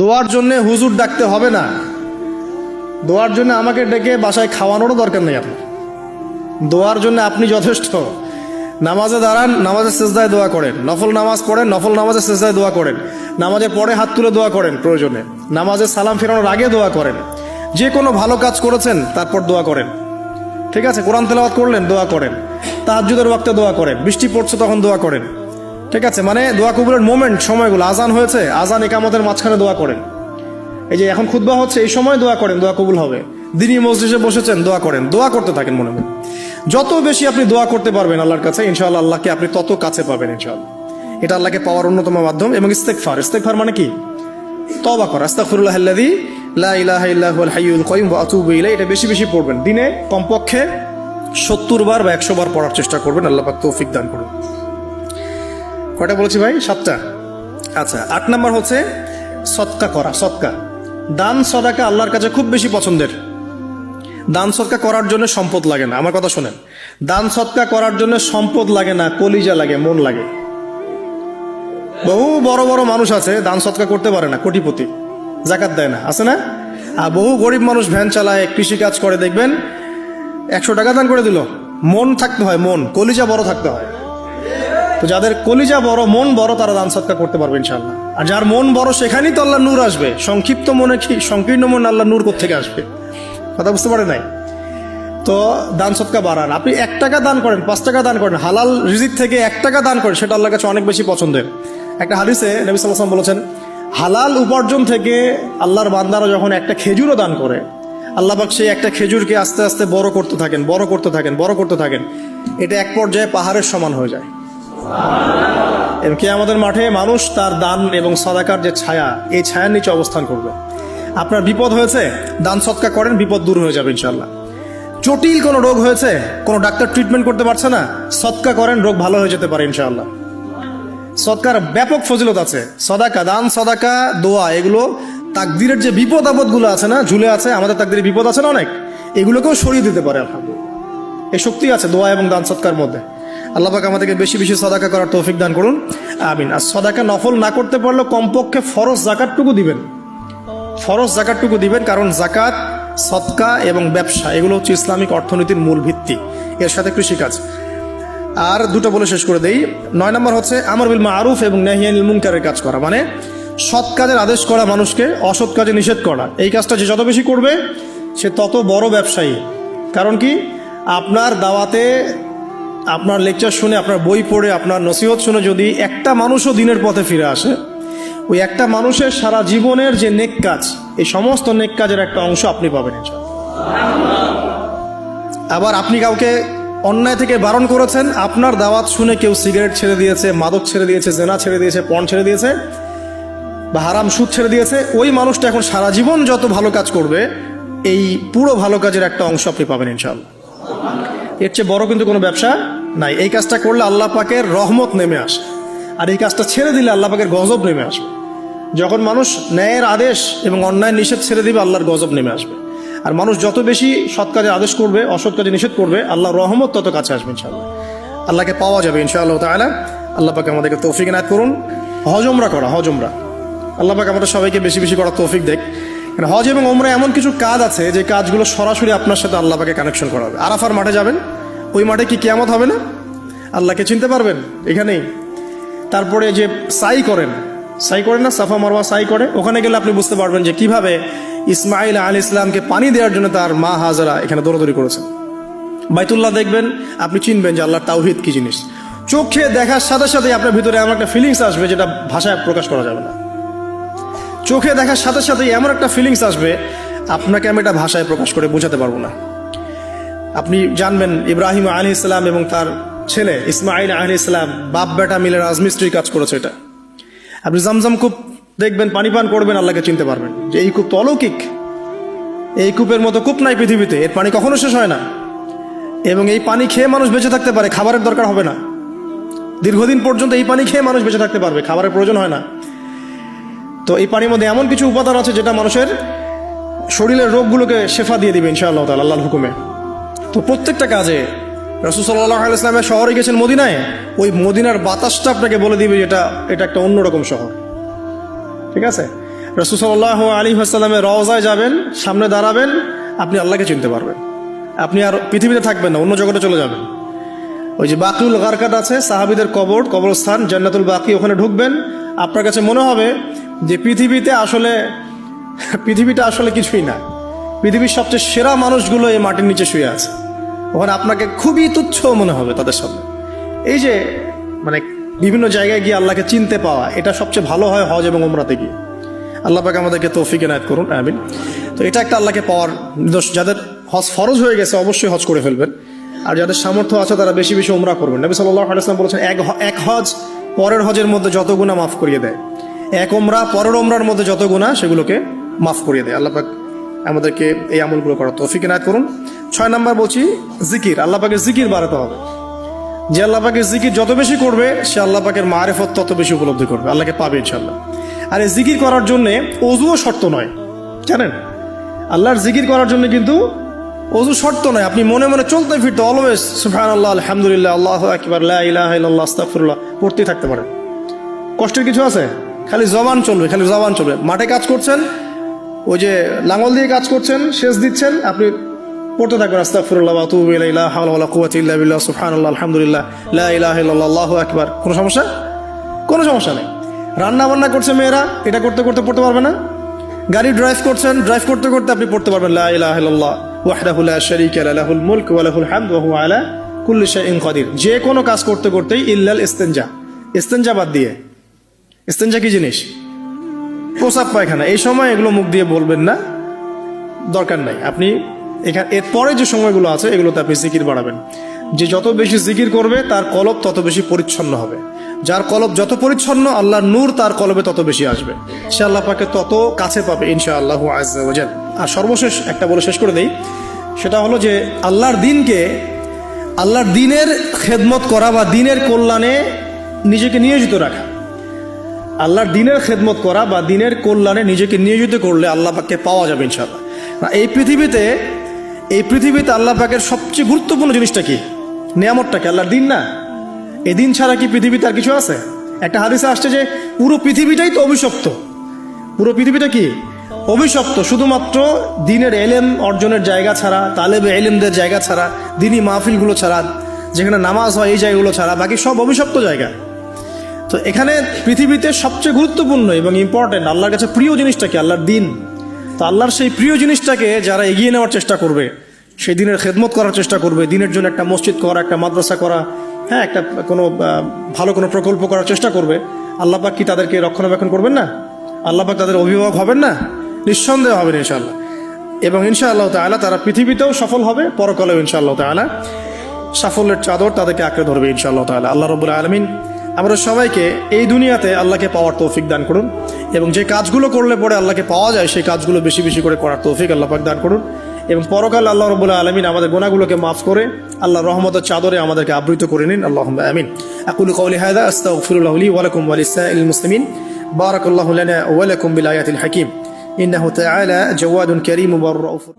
দোয়ার জন্য হুজুর ডাকতে হবে না, দোয়ার জন্য আমাকে ডেকে বাসায় খাওয়ানোরও দরকার নেই। আপনার দোয়ার জন্য আপনি যথেষ্ট। নামাজে দাঁড়ান, নামাজের সেজদায় দোয়া করেন, নফল নামাজ পড়েন, নফল নামাজের সেজদায় দোয়া করেন, নামাজের পরে হাত তুলে দোয়া করেন, প্রয়োজনে নামাজে সালাম ফেরানোর আগে দোয়া করেন, যে কোনো ভালো কাজ করেছেন তারপর দোয়া করেন। ঠিক আছে, কোরআন তেলাওয়াত করলেন দোয়া করেন, তাহাজ্জুদের ওয়াক্তে দোয়া করেন, বৃষ্টি পড়ছে তখন দোয়া করেন। ঠিক আছে, মানে দোয়া কবুলের মোমেন্ট, সময়গুলো, আজান হয়েছে, আজান ইকামতের মাঝখানে দোয়া করেন। এই যে এখন খুতবা হচ্ছে, এই সময় দোয়া করেন, দোয়া কবুল হবে। দিনই মসজিদে বসেছেন, দোয়া করেন, দোয়া করতে থাকেন মনে মনে। যত বেশি আপনি দোয়া করতে পারবেন আল্লাহর কাছে, ইনশাআল্লাহ আল্লাহকে আপনি তত কাছে পাবেন ইনশাআল্লাহ। এটা আল্লাহকে পাওয়ার অন্যতম মাধ্যম। এবং ইস্তেগফার, ইস্তেগফার মানে কি? তওবা করা। আস্তাগফিরুল্লাহাল্লাযী লা ইলাহা ইল্লা হুয়াল হাইয়ুল কাইয়ুম ওয়া আতুবু ইলাইহি। এটা বেশি বেশি পড়বেন, দিনে কমপক্ষে 70 বার বা 100 বার পড়ার চেষ্টা করবেন। আল্লাহ পাক তৌফিক দান করুন। কয়টা বলেছি ভাই? 7টা। আচ্ছা, 8 নাম্বার হচ্ছে সদকা করা। সদকা, দান সদাকা আল্লাহর কাছে খুব বেশি পছন্দের। দান সদকা করার জন্য সম্পদ লাগে না, আমার কথা শোনেন। দান সদকা করার জন্য সম্পদ লাগে না, কলিজা লাগে, মন লাগে। বহু বড় বড় মানুষ আছে দান সদকা করতে পারে না, কোটিপতি, জাকাত দেয় না, আছে না? আর বহু গরিব মানুষ ভ্যান চালায়, কৃষিকাজ করে, দেখবেন 100 টাকা দান করে দিল। মন থাকতে হয়, মন, কলিজা বড় থাকতে হয়। তো যাদের কলিজা বড়, মন বড়, তারা দান সদকা করতে পারবে ইনশাআল্লাহ। আর যার মন বড়, সেখানেই তো আল্লাহ নূর আসবে। সংক্ষিপ্ত মনে কি, সংকীর্ণ মন আল্লাহ নূর কোত্থেকে আসবে? কথা বুঝতে পারে নাই? তো দান সদকা বাড়ান। আপনি 1 টাকা দান করেন, 5 টাকা দান করেন, হালাল রিজিক থেকে 1 টাকা দান করেন, সেটা আল্লাহর কাছে অনেক বেশি পছন্দের। একটা হাদিসে নবী সাল্লাল্লাহু আলাইহি ওয়াসাল্লাম বলেছেন, হালাল উপার্জন থেকে আল্লাহর বান্দারা যখন একটা খেজুরও দান করে, আল্লাহ পাক সেই একটা খেজুরকে আস্তে আস্তে বড় করতে থাকেন, বড় করতে থাকেন, বড় করতে থাকেন। এটা এক পর্যায়ে পাহাড়ের সমান হয়ে যায়। এবং কিয়ামতের মাঠে মানুষ তার দান এবং সাদাকার যে ছায়া, এই ছায়ার নিচে অবস্থান করবে। আপনার বিপদ হয়েছে, দান সদকা করেন, বিপদ দূর হয়ে যাবে ইনশাআল্লাহ। জটিল কোনো রোগ হয়েছে, কোনো ডাক্তার ট্রিটমেন্ট করতে পারছে না, সদকা করেন, রোগ ভালো হয়ে যেতে পারে ইনশাআল্লাহ। সদকার ব্যাপক ফজিলত আছে। সদাকা, দান সদাকা, দোয়া, এগুলো তাকদিরের যে বিপদ আপদগুলো আছে না, ঝুলে আছে, আমাদের তাকদিরে বিপদ আছে না অনেক, এগুলোকেও সরিয়ে দিতে পারে আলহামদুলিল্লাহ। এই শক্তি আছে দোয়া এবং দান সদকার মধ্যে। আল্লাহ পাক আমাদেরকে বেশি বেশি সদাকা করার তৌফিক দান করুন, আমিন। আর সদাকা নফল না করতে পারলেও কমপক্ষে ফরজ জাকাতটুকু দিবেন, ফরজ জাকাতটুকু দিবেন। কারণ জাকাত, সদকা এবং ব্যবসা, এগুলো হচ্ছে ইসলামিক অর্থনীতির মূল ভিত্তি, এর সাথে কৃষিকাজ। আর দুটো বলে শেষ করে দেই। 9 নম্বর হচ্ছে আমর বিল মারুফ এবং নাহি আনিল মুনকারের কাজ করা, মানে সৎ কাজের আদেশ করা, মানুষকে অসৎ কাজে নিষেধ করা। এই কাজটা যে যত বেশি করবে, সে তত বড় ব্যবসায়ী। কারণ কি, আপনার দাওয়াতে, আপনার লেকচার শুনে, আপনার বই পড়ে, আপনার নসিহত শুনে যদি একটা মানুষও দিনের পথে ফিরে আসে, ওই একটা মানুষের সারা জীবনের যে নেক কাজ, এই সমস্ত নেক কাজের একটা অংশ আপনি পাবেন। আবার আপনি কাউকে অন্যায় থেকে বারণ করেছেন, আপনার দাওয়াত শুনে কেউ সিগারেট ছেড়ে দিয়েছে, মাদক ছেড়ে দিয়েছে, জেনা ছেড়ে দিয়েছে, পর্ন ছেড়ে দিয়েছে, বা হারাম সুদ ছেড়ে দিয়েছে, ওই মানুষটা এখন সারা জীবন যত ভালো কাজ করবে, এই পুরো ভালো কাজের একটা অংশ আপনি পাবেন ইনশাআল্লাহ। এর চেয়ে বড় কিন্তু কোনো ব্যবসা নাই। এই কাজটা করলে আল্লাহ পাকের রহমত নেমে আসে, আর এই কাজটা ছেড়ে দিলে আল্লাহ পাকের গজব নেমে আসবে। যখন মানুষ ন্যায়ের আদেশ এবং অন্যায় নিষেধ ছেড়ে দিবে, আল্লাহর গজব নেমে আসবে। আর মানুষ যত বেশি সৎ কাজে আদেশ করবে, অসৎ কাজে নিষেধ করবে, আল্লাহর রহমত তত কাছে আসবে ইনশাআল্লাহ। আল্লাহকে পাওয়া যাবে ইনশাআল্লাহ তাআলা। আল্লাহ পাক আমাদেরকে তৌফিক এনায়েত করুন। হজ ওমরা করা, হজ ওমরা, আল্লাহ পাক আমাদের সবাইকে বেশি বেশি করার তৌফিক দেখ। হজ এবং ওমরা এমন কিছু কাজ আছে, যে কাজগুলো সরাসরি আপনার সাথে আল্লাহ পাকে কানেকশন করা হবে। আরাফার মাঠে যাবেন, ওই মাঠে কি কিয়ামত হবে না? আল্লাহকে চিনতে পারবেন এখানেই। তারপরে যে সাই করেন, সাই করেন না, সাফা মারওয়া সাই করে, ওখানে গেলে আপনি বুঝতে পারবেন যে কিভাবে ইসমাইল আলাইহিস সালামকে পানি দেওয়ার জন্য তার মা হাজেরা এখানে দৌড়াদৌড়ি করেছেন। বাইতুল্লাহ দেখবেন, আপনি চিনবেন যে আল্লাহর তাওহীদ কি জিনিস। চোখে দেখার সাথে সাথে আপনার ভিতরে এমন একটা ফিলিংস আসবে, যেটা ভাষায় প্রকাশ করা যাবে না। চোখে দেখার সাথে সাথে এমন একটা ফিলিংস আসবে, আপনাকে আমি এটা ভাষায় প্রকাশ করে বোঝাতে পারবো না। আপনি জানবেন ইব্রাহিম আলাইহিস সালাম এবং তার ছেলে ইসমাইল আলাইহিস সালাম বাপ বেটা মিলে রাজমিস্ত্রির কাজ করেছে। এটা আপনি জামজাম কূপ দেখবেন, পানি পান করবেন, আল্লাহকে চিনতে পারবেন যে এই কূপ তো অলৌকিক। এই কূপের মতো কূপ নাই পৃথিবীতে, এর পানি কখনো শেষ হয় না, এবং এই পানি খেয়ে মানুষ বেঁচে থাকতে পারে, খাবারের দরকার হবে না। দীর্ঘদিন পর্যন্ত এই পানি খেয়ে মানুষ বেঁচে থাকতে পারবে, খাবারের প্রয়োজন হয় না। তো এই পানির মধ্যে এমন কিছু উপাদান আছে, যেটা মানুষের শরীরের রোগগুলোকে শেফা দিয়ে দিবে ইনশাআল্লাহ তাআলা আল্লাহর হুকুমে। তো প্রত্যেকটা কাজে রাসূল সাল্লাল্লাহু আলাইহি ওয়াসাল্লাম শহরে গেছেন মদিনায়, ওই মদিনার বাতাসটা আপনাকে বলে দিবে এটা একটা অন্যরকম শহর। ঠিক আছে, রাসূল সাল্লাল্লাহু আলাইহি ওয়াসাল্লামের রওজায় যাবেন, সামনে দাঁড়াবেন, আপনি আল্লাহকে চিনতে পারবেন। আপনি আর পৃথিবীতে থাকবেন না, অন্য জগতে চলে যাবেন। ওই যে বাকিউল গারকাত আছে, সাহাবীদের কবরস্থান জান্নাতুল বাকি, ওখানে ঢুকবেন, আপনার কাছে মনে হবে যে পৃথিবীটা আসলে কিছুই না। পৃথিবীর সবচেয়ে সেরা মানুষগুলো এই মাটির নিচে শুয়ে আছে। ওখানে আপনাকে খুবই তুচ্ছ মনে হবে তাদের সামনে। এই যে মানে বিভিন্ন জায়গায় গিয়ে আল্লাহকে চিনতে পাওয়া, এটা সবচেয়ে ভালো হয় হজ এবং উমরাতে গিয়ে। আল্লাহ পাক আমাদেরকে তৌফিক এনায়েত করুন, আমিন। তো এটা একটা আল্লাহকে পাওয়ার নিদর্শন। যাদের হজ ফরজ হয়ে গেছে অবশ্যই হজ করে ফেলবেন, আর যাদের সামর্থ্য আছে তারা বেশি বেশি উমরা করবেন। নবী সাল্লাল্লাহু আলাইহি ওয়াসাল্লাম বলেছেন, এক হজ পরের হজের মধ্যে যত গুনাহ মাফ করিয়ে দেয়, এক উমরা পরের উমরার মধ্যে যত গুনাহ সেগুলোকে মাফ করিয়ে দেয়। আল্লাহ পাক আমাদেরকে এই আমলগুলো করার তৌফিক এনায়েত করুন। 6 নাম্বার বলছি জিকির। আল্লাহ পাকের জিকির বাড়াতে হবে। যে আল্লাহ পাকের জিকির যত বেশি করবে, সে আল্লাহ পাকের মারিফত তত বেশি উপলব্ধি করবে, আল্লাহকে পাবে ইনশাআল্লাহ। আর এই জিকির করার জন্যে অজুও শর্ত নয়, জানেন? আল্লাহর জিকির করার জন্য কিন্তু অজু শর্ত নয়। আপনি মনে মনে চলতে ফিরতে অলওয়েজ সুবহানাল্লাহ, আলহামদুলিল্লাহ, আল্লাহু আকবার, লা ইলাহা ইল্লাল্লাহ, আস্তাগফিরুল্লাহ পড়তেই থাকতে পারেন। কষ্টের কিছু আছে? খালি জবান চলবে। মাঠে কাজ করছেন, ওই যে লাঙল দিয়ে কাজ করছেন, সেচ দিচ্ছেন, আপনি পড়তে থাকবেন আস্তাগফিরুল্লাহ ওয়া আতুবু ইলাইহি, লা হাওলা ওয়ালা কুওয়াতা ইল্লা বিল্লাহ, সুবহানাল্লাহ, আলহামদুলিল্লাহ, লা ইলাহা ইল্লাল্লাহ, আল্লাহু আকবার। কোনো সমস্যা নেই। রান্না বান্না করছে মেয়েরা, এটা করতে করতে পড়তে পারবে না? গাড়ি ড্রাইভ করতে করতে আপনি পড়তে পারবেন লা ইলাহা ইল্লাল্লাহ ওয়াহদাহু লা শারীকা লাহু, লাহুল মুলকু ওয়া লাহুল হামদু ওয়া হুয়া আলা কুল্লি শাইইন কাদির। যে কোনো কাজ করতে করতেই ইল্লাল ইস্তেনজা বাদ দিয়ে। ইস্তেনজা কি জিনিস? প্রসাব পায়খানা। এই সময় এগুলো মুখ দিয়ে বলবেন না, দরকার নাই। আপনি এরপরে যে সময়গুলো আছে এগুলোতে আপনি জিকির বাড়াবেন। যে যত বেশি জিকির করবে তার কলব তত বেশি পরিচ্ছন্ন হবে। যার কলব যত পরিচ্ছন্ন, আল্লাহর নূর তার কলবে তত বেশি আসবে, সে আল্লাহ পাকে তত কাছে পাবে ইনশাআল্লাহু আযজা ওয়া জাল। আর সর্বশেষ একটা বলে শেষ করে দেই, সেটা হলো যে আল্লাহর দিনের খেদমত করা বা দিনের কল্যাণে নিজেকে নিয়োজিত রাখা। আল্লাহর দিনের খেদমত করা বা দিনের কল্যাণে নিজেকে নিয়োজিত করলে আল্লাহ পাককে পাওয়া যাবে ইনশাআল্লাহ। এই পৃথিবীতে আল্লাহ পাকের সবচেয়ে গুরুত্বপূর্ণ জিনিসটা কি? নিয়ামতটা কি? আল্লাহর দিন না? এই দিন ছাড়া কি পৃথিবীতে আর কিছু আছে? একটা হাদিসে আসছে যে পুরো পৃথিবীটাই তো অভিশপ্ত। পুরো পৃথিবীটা কি? অভিশপ্ত। শুধুমাত্র দিনের এলেম অর্জনের জায়গা ছাড়া, তালেবে এলেমদের জায়গা ছাড়া, দিনী মাহফিলগুলো ছাড়া, যেখানে নামাজ হয় এই জায়গাগুলো ছাড়া বাকি সব অভিশপ্ত জায়গা। তো এখানে পৃথিবীতে সবচেয়ে গুরুত্বপূর্ণ এবং ইম্পর্টেন্ট আল্লাহর কাছে প্রিয় জিনিসটা কি? আল্লাহর দিন। তো আল্লাহর সেই প্রিয় জিনিসটাকে যারা এগিয়ে নেওয়ার চেষ্টা করবে, সেই দিনের খেদমত করার চেষ্টা করবে, দিনের জন্য একটা মসজিদ করা, একটা মাদ্রাসা করা, হ্যাঁ, একটা ভালো কোনো প্রকল্প করার চেষ্টা করবে, আল্লাহ পাক কি তাদেরকে রক্ষণাবেক্ষণ করবেন না? আল্লাহ পাক তাদের অভিভাবক হবেন না? নিঃসন্দেহ হবেন ইনশাআল্লাহ। এবং ইনশাআল্লাহ তাআলা তারা পৃথিবীতেও সফল হবে, পরকালেও ইনশাআল্লাহ তাআলা সাফল্যের চাদর তাদেরকে আঁকড়ে ধরবে ইনশাআল্লাহ তাআলা। আল্লাহ রাব্বুল আলামিন আমাদের সবাইকে এই দুনিয়াতে আল্লাহকে পাওয়ার তৌফিক দান করুন, এবং যে কাজগুলো করলে পরে আল্লাহকে পাওয়া যায় সেই কাজগুলো বেশি বেশি করে করার তৌফিক আল্লাহ পাক দান করুন। এবং পরকাল আল্লাহ রাব্বুল আলামিন আমাদের গুনাহগুলোকে মাফ করে আল্লাহর রহমতের চাদরে আমাদেরকে আবৃত করে নিন। আল্লাহুম্মা আমিন। আকুলু কওলি হাযা আস্তাগফিরুল্লাহ লি ওয়া লাকুম ওয়া লিসাইরিল মুসলিমিন। বারাকাল্লাহু লানা ওয়া লাকুম বিল আয়াতিল হাকীম। ইন্নাহু তাআলা জাওয়াদুন কারীমুর রাউফুর।